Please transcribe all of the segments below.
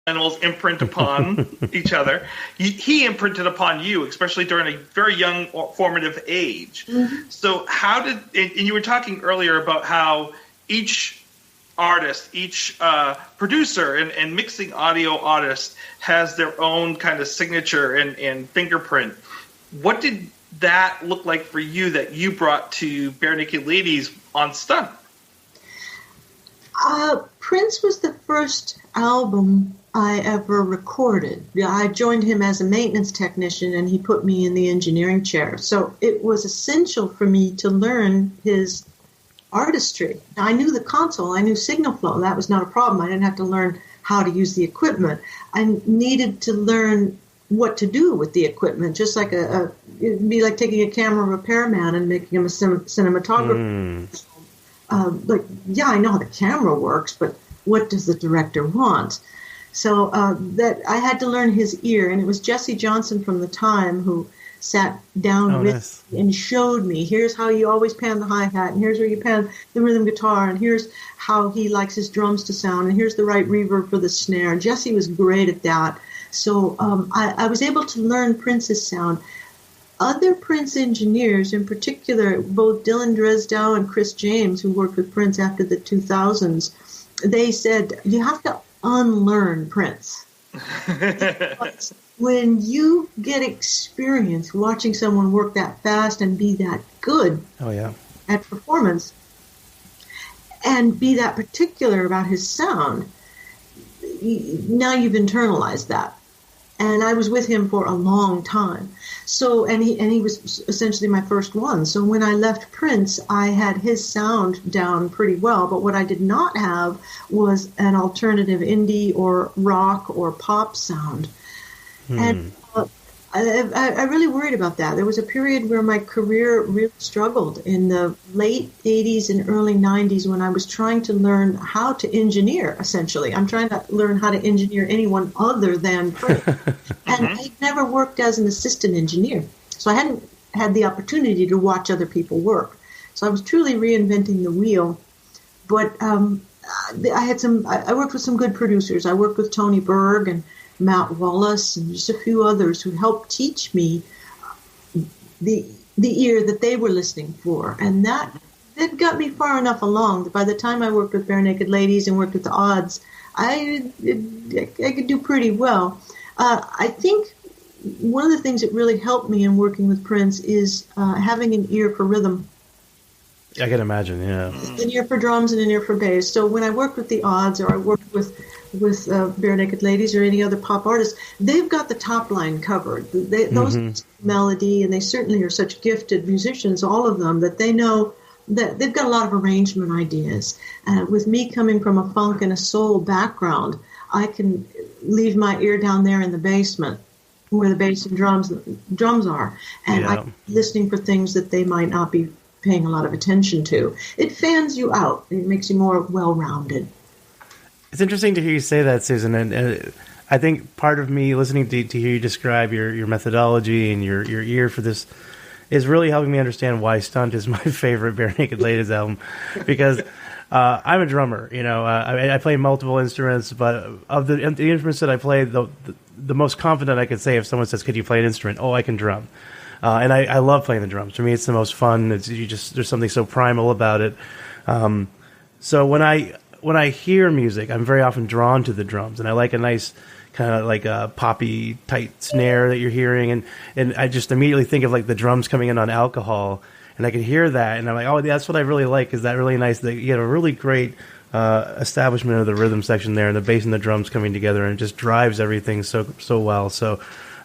animals imprint upon each other. He imprinted upon you, especially during a very young formative age. Mm-hmm. So how did, and you were talking earlier about how each artist, each producer and mixing audio artist has their own kind of signature and fingerprint. What did that look like for you that you brought to Barenaked Ladies on Stunt? Prince was the first album I ever recorded. I joined him as a maintenance technician, and he put me in the engineering chair. So it was essential for me to learn his artistry. I knew the console. I knew signal flow. That was not a problem. I didn't have to learn how to use the equipment. I needed to learn what to do with the equipment, just like it'd be like taking a camera repairman and making him a cinematographer. Yeah, I know how the camera works, but what does the director want? So that I had to learn his ear, and it was Jesse Johnson from the time who sat down with me and showed me, here's how you always pan the hi-hat, and here's where you pan the rhythm guitar, and here's how he likes his drums to sound, and here's the right reverb for the snare. Jesse was great at that. So I was able to learn Prince's sound. Other Prince engineers, in particular, both Dylan Dresdow and Chris James, who worked with Prince after the 2000s, they said, you have to unlearn Prince. When you get experience watching someone work that fast and be that good at performance and be that particular about his sound, now you've internalized that. And I was with him for a long time. So, and he was essentially my first one. So when I left Prince, I had his sound down pretty well. But what I did not have was an alternative indie or rock or pop sound. And I really worried about that. There was a period where my career really struggled in the late 80s and early 90s when I was trying to learn how to engineer, essentially. I'm trying to learn how to engineer anyone other than Prince. And I never worked as an assistant engineer. So I hadn't had the opportunity to watch other people work. So I was truly reinventing the wheel. But I worked with some good producers. I worked with Tony Berg and Matt Wallace and just a few others who helped teach me the ear that they were listening for. And that got me far enough along that by the time I worked with Barenaked Ladies and worked with the Odds, I could do pretty well. I think one of the things that really helped me in working with Prince is having an ear for rhythm. I can imagine, yeah. An ear for drums and an ear for bass. So when I worked with the Odds or I worked with Barenaked Ladies or any other pop artists, they've got the top line covered. Those melody, and they certainly are such gifted musicians, all of them, that they know that they've got a lot of arrangement ideas. With me coming from a funk and a soul background, I can leave my ear down there in the basement where the bass and drums are, and I'm listening for things that they might not be paying a lot of attention to. It fans you out. It makes you more well-rounded. It's interesting to hear you say that, Susan, and I think part of me listening to hear you describe your methodology and your ear for this is really helping me understand why Stunt is my favorite Barenaked Ladies album, because I'm a drummer. You know, I play multiple instruments, but of the instruments that I play, the most confident I could say if someone says, "Could you play an instrument?" Oh, I can drum. And I love playing the drums. For me, it's the most fun. There's something so primal about it. So when I hear music, I'm very often drawn to the drums, and I like a nice kind of like a poppy tight snare that you're hearing, and I just immediately think of like the drums coming in on Alcohol, and I can hear that, and I'm like, oh, that's what I really like. Is that really nice? That you get a really great establishment of the rhythm section there, and the bass and the drums coming together, and it just drives everything so well. So.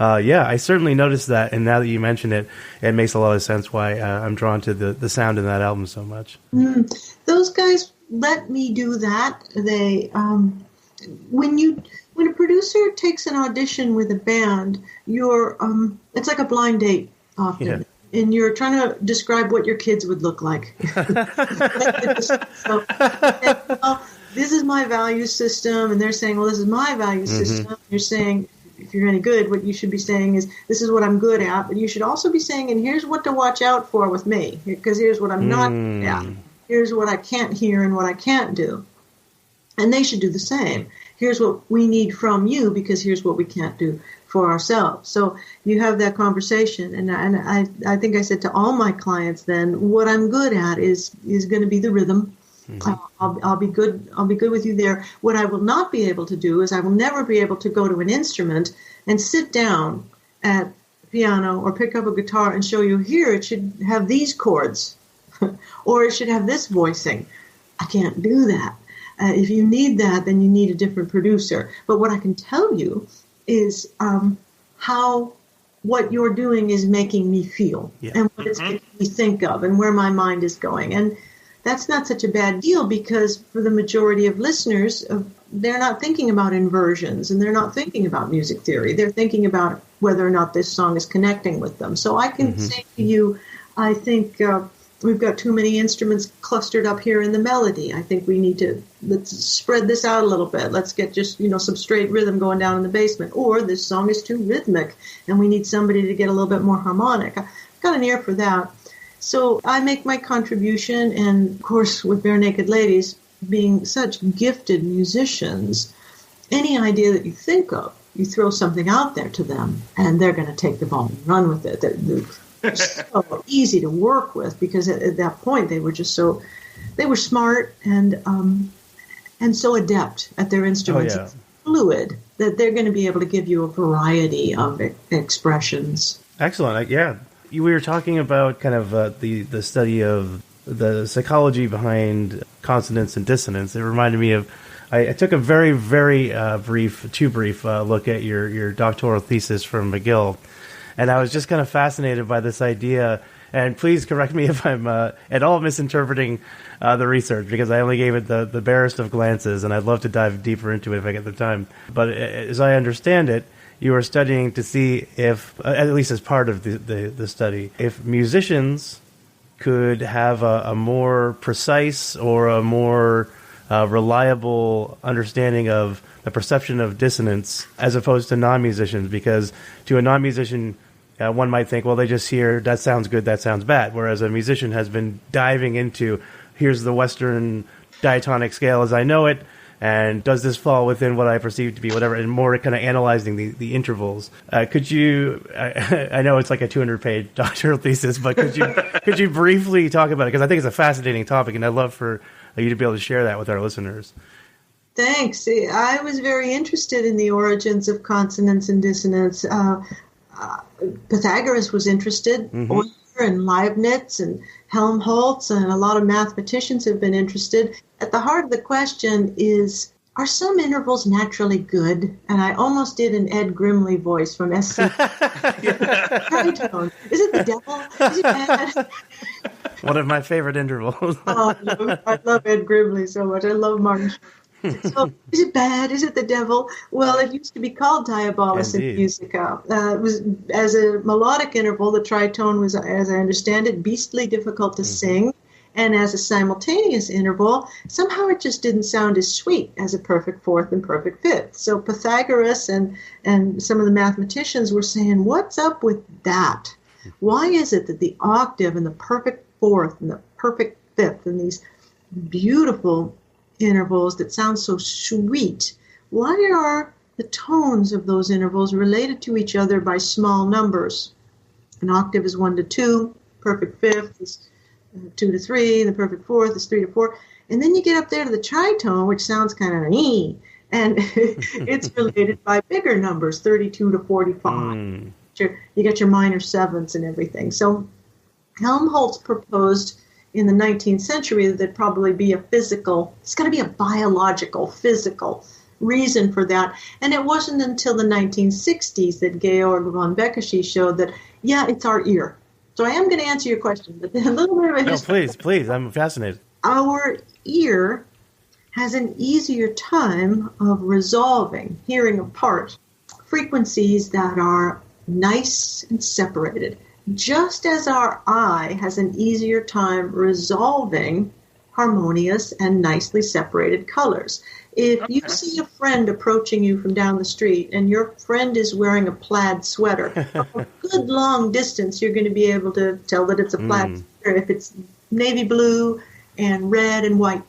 I certainly noticed that, and now that you mention it, it makes a lot of sense why I'm drawn to the sound in that album so much. Those guys let me do that. They, when a producer takes an audition with a band, it's like a blind date often, and you're trying to describe what your kids would look like. This is my value system, and they're saying, well, this is my value system. You're saying, if you're any good, what you should be saying is, this is what I'm good at, but you should also be saying, and here's what to watch out for with me, because here's what I'm not good at. Here's what I can't hear and what I can't do. And they should do the same. here's what we need from you because here's what we can't do for ourselves. So you have that conversation, and I think I said to all my clients then, what I'm good at is going to be the rhythm. I'll be good with you there. What I will not be able to do is I will never be able to go to an instrument and sit down at the piano or pick up a guitar and show you, here it should have these chords or it should have this voicing. I can't do that. If you need that, then you need a different producer. But what I can tell you is how what you're doing is making me feel and what it's making me think of and where my mind is going. And that's not such a bad deal because for the majority of listeners, they're not thinking about inversions and they're not thinking about music theory. They're thinking about whether or not this song is connecting with them. So I can say to you, I think we've got too many instruments clustered up here in the melody. I think we need to, let's spread this out a little bit. Let's get just, some straight rhythm going down in the basement. Or this song is too rhythmic and we need somebody to get a little bit more harmonic. I've got an ear for that. So I make my contribution, and of course with Barenaked Ladies being such gifted musicians, any idea that you think of, you throw something out there to them, and they're going to take the ball and run with it. They're so easy to work with because at that point they were smart and so adept at their instruments, fluid, that they're going to be able to give you a variety of expressions. Excellent. We were talking about kind of the study of the psychology behind consonance and dissonance. It reminded me of, I took a very, very brief look at your doctoral thesis from McGill, and I was just kind of fascinated by this idea. And please correct me if I'm at all misinterpreting the research, because I only gave it the barest of glances, and I'd love to dive deeper into it if I get the time. But as I understand it, you are studying to see if, at least as part of the study, if musicians could have a more precise or a more reliable understanding of the perception of dissonance as opposed to non-musicians. Because to a non-musician, one might think, well, they just hear, that sounds good, that sounds bad. Whereas a musician has been diving into, here's the Western diatonic scale as I know it, and does this fall within what I perceive to be whatever, and more kind of analyzing the intervals. Could you, I know it's like a 200-page doctoral thesis, but could you briefly talk about it? Because I think it's a fascinating topic, and I'd love for you to be able to share that with our listeners. Thanks. I was very interested in the origins of consonance and dissonance. Pythagoras was interested, Euler and Leibniz and Helmholtz, and a lot of mathematicians have been interested. At the heart of the question is, are some intervals naturally good? And I almost did an Ed Grimley voice from SC. Tritone. Is it the devil? Is it bad? One of my favorite intervals. I love Ed Grimley so much. I love Martin Short. So, is it bad? Is it the devil? Well, it used to be called diabolus in musica. It was, as a melodic interval, the tritone was, as I understand it, beastly difficult to sing. And as a simultaneous interval, somehow it just didn't sound as sweet as a perfect fourth and perfect fifth. So Pythagoras and some of the mathematicians were saying, what's up with that? Why is it that the octave and the perfect fourth and the perfect fifth and these beautiful intervals that sound so sweet, why are the tones of those intervals related to each other by small numbers? An octave is 1 to 2, perfect fifth is 2 to 3, the perfect fourth is 3 to 4, and then you get up there to the tritone, which sounds kind of and it's related by bigger numbers, 32 to 45. You get your minor sevenths and everything. So Helmholtz proposed in the 19th century that there'd probably be it's going to be a biological, physical reason for that. And it wasn't until the 1960s that Georg von Beckersche showed that, it's our ear. So I am going to answer your question, but a little bit of a history. No, please, I'm fascinated. Our ear has an easier time of hearing apart frequencies that are nice and separated, just as our eye has an easier time resolving harmonious and nicely separated colors. If you see a friend approaching you from down the street and your friend is wearing a plaid sweater, from a good long distance you're going to be able to tell that it's a plaid sweater if it's navy blue and red and white.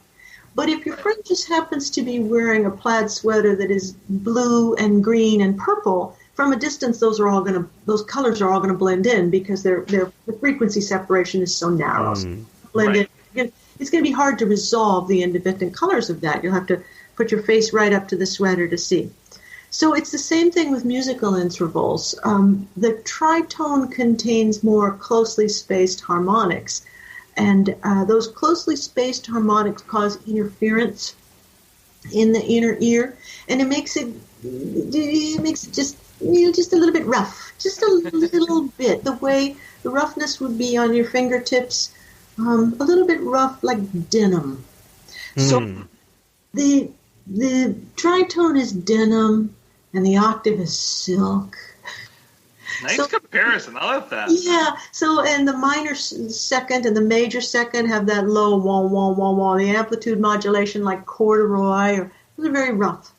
But if your friend just happens to be wearing a plaid sweater that is blue and green and purple, from a distance, those colors are all going to blend in because the frequency separation is so narrow. So blend in. It's going to be hard to resolve the independent colors of that. You'll have to put your face right up to the sweater to see. So it's the same thing with musical intervals. The tritone contains more closely spaced harmonics. And those closely spaced harmonics cause interference in the inner ear, and it makes it just a little bit rough, just a little bit. The way the roughness would be on your fingertips, a little bit rough, like denim. So the tritone is denim, and the octave is silk. Nice comparison. I love that. Yeah. So, and the minor second and the major second have that low wah, wah, wah, wah. The amplitude modulation like corduroy, or they're very rough.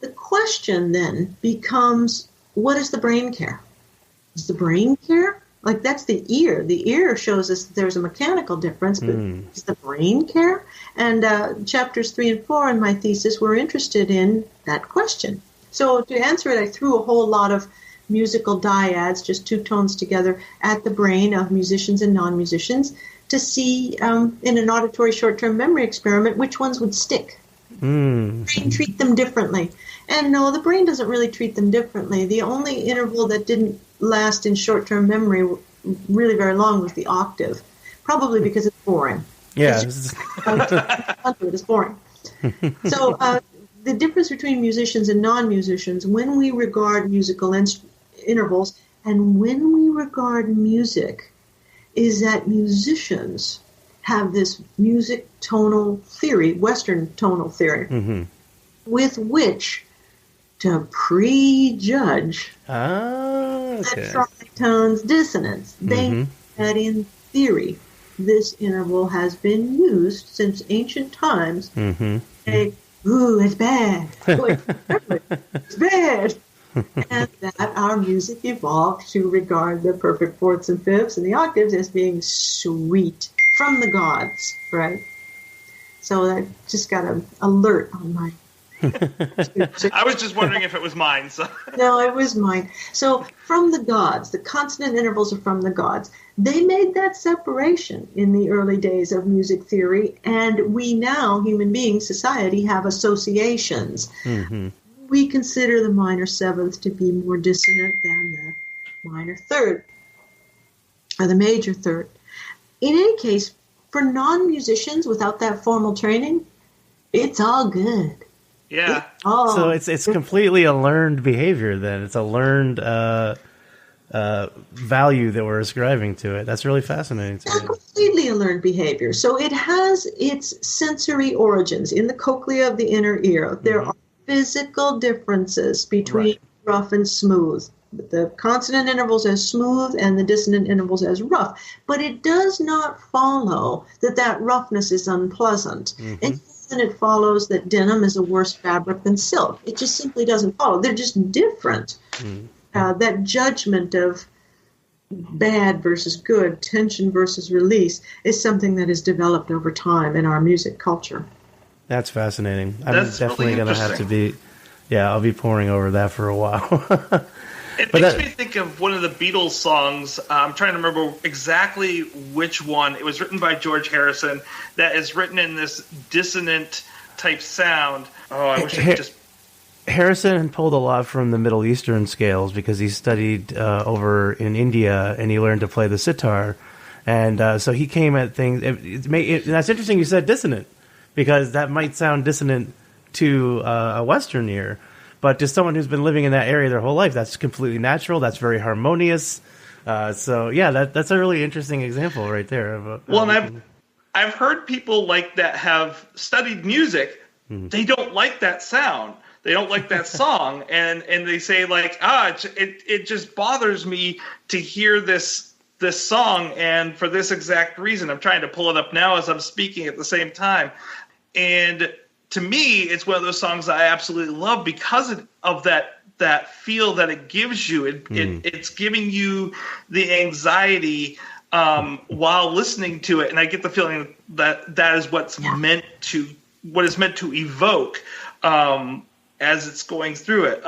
The question then becomes, what does the brain care? Does the brain care? Like, that's the ear. The ear shows us that there's a mechanical difference, but does the brain care? And chapters 3 and 4 in my thesis were interested in that question. So to answer it, I threw a whole lot of musical dyads, just two tones together, at the brain of musicians and non-musicians to see, in an auditory short-term memory experiment, which ones would stick. The brain treat them differently. And no, the brain doesn't really treat them differently. The only interval that didn't last in short-term memory really very long was the octave, probably because it's boring. Yeah. It's boring. So the difference between musicians and non-musicians, when we regard musical intervals and when we regard music, is that musicians have this music tonal theory, Western tonal theory, with which to prejudge the tritone's dissonance. They know that in theory, this interval has been used since ancient times. Ooh, it's bad. Ooh, it's bad. And that our music evolved to regard the perfect fourths and fifths and the octaves as being sweet from the gods, right? So I just got an alert on my... I was just wondering if it was mine. So. No, it was mine. So from the gods, the consonant intervals are from the gods. They made that separation in the early days of music theory, and we now, human beings, society, have associations. We consider the minor seventh to be more dissonant than the minor third, or the major third. In any case, for non-musicians without that formal training, it's all good. Yeah. So it's completely a learned behavior then. It's a learned value that we're ascribing to it. That's really fascinating to me. It's completely a learned behavior. So it has its sensory origins in the cochlea of the inner ear. There are physical differences between rough and smooth. The consonant intervals as smooth and the dissonant intervals as rough. But it does not follow that roughness is unpleasant. And it follows that denim is a worse fabric than silk. It just simply doesn't follow. They're just different. That judgment of bad versus good, tension versus release, is something that is developed over time in our music culture. That's fascinating. I'm definitely going to have to be... Yeah, I'll be poring over that for a while. It makes me think of one of the Beatles songs. I'm trying to remember exactly which one. It was written by George Harrison. That is written in this dissonant type sound. Oh, I wish I could just... Harrison pulled a lot from the Middle Eastern scales because he studied over in India and he learned to play the sitar. And so he came at things... that's interesting you said dissonant, because that might sound dissonant to a Western ear. But to someone who's been living in that area their whole life, that's completely natural. That's very harmonious. So yeah, that's a really interesting example right there. And I've heard people like that have studied music. They don't like that sound. They don't like that song, and they say like, it just bothers me to hear this song, and for this exact reason. I'm trying to pull it up now as I'm speaking at the same time, and to me, it's one of those songs that I absolutely love because of that feel that it gives you. It's giving you the anxiety while listening to it, and I get the feeling that that is what is meant to evoke as it's going through it.